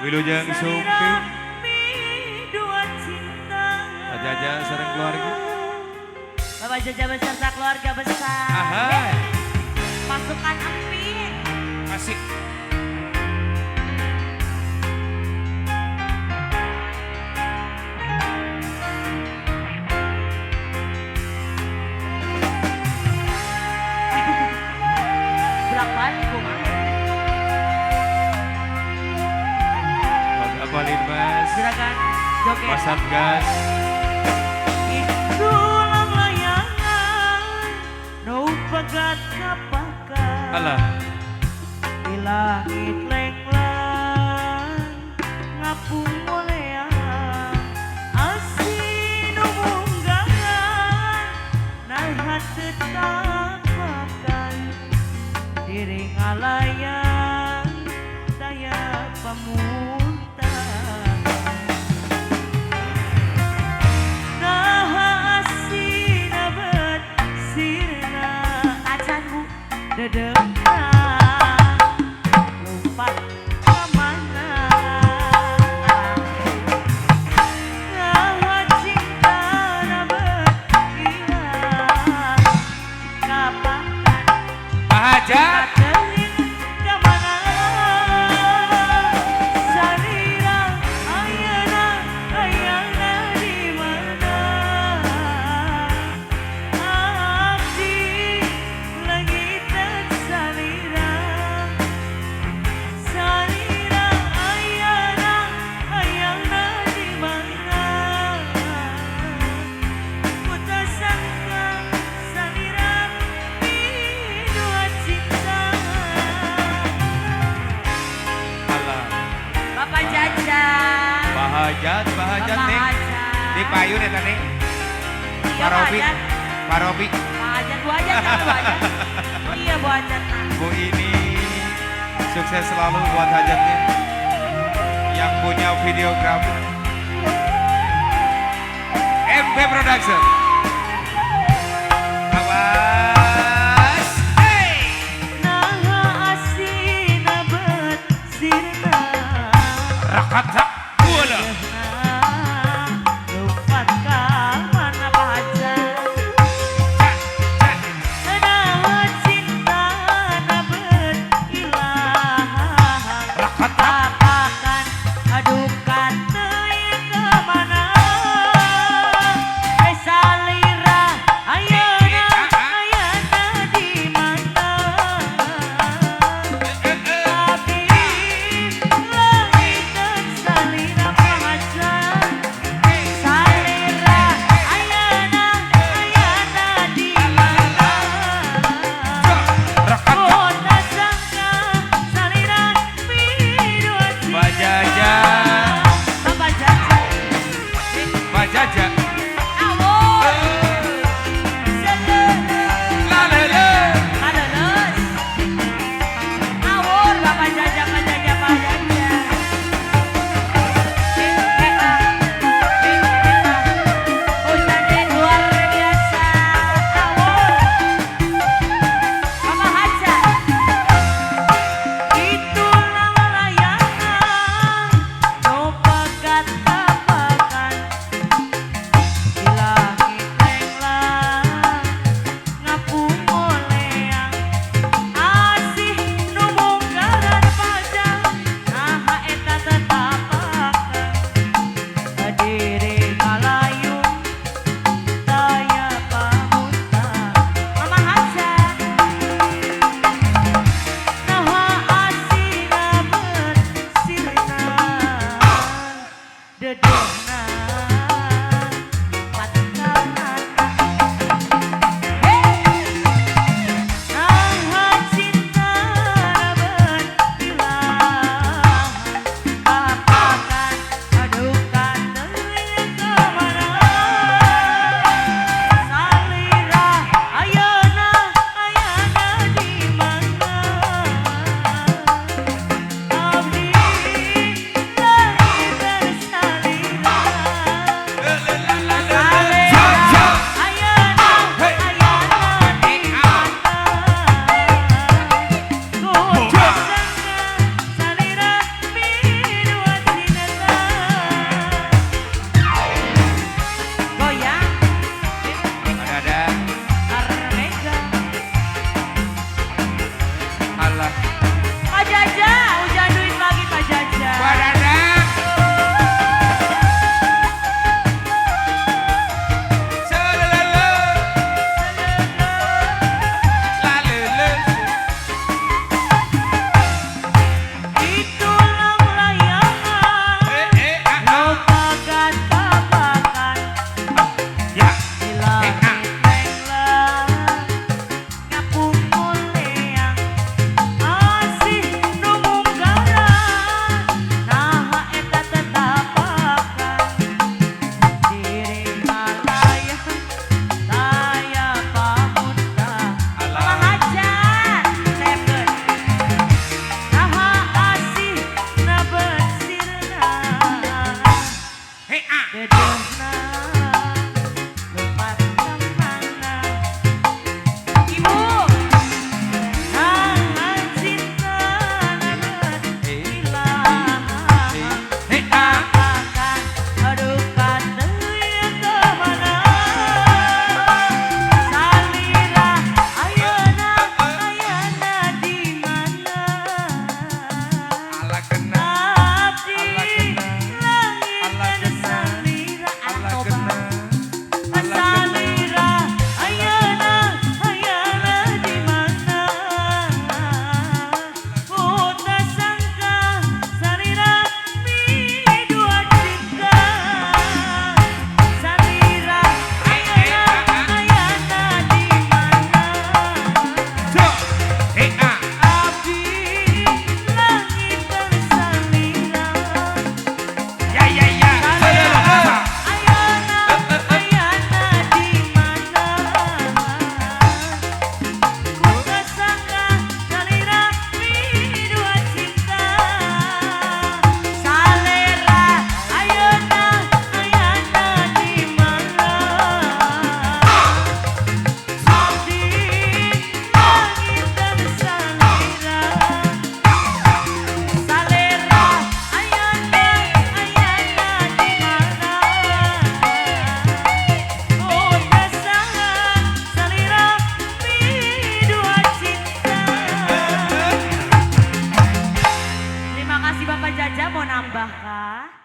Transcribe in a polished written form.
Wilujeng Sumpi Pak Jaja sareng keluarga. Bapak Jaja beserta keluarga besar. Ahai. Pasukan Empi. Asik. Belak-balik kumaha. Apalin Mas. Gerakan joget. Mas Satgas. Itulah layangan no pagat kapakan. Alah. Di langit lenglang ngapung moleang asin umunggangan nahat tetap makan diri ngalayan daya pamuntan nah asin abad sirna acanmu dedek Bahajat nih di payun ya tadi Parobi Bahajat Bu Hajat iya Bu Hajat Bu ini sukses selalu buat hajatnya yang punya videografer MP Production awas hey nah asin abad sirna rakat aduh kata yang kemana salah kasih Bapak Jaja, mau nambah kah?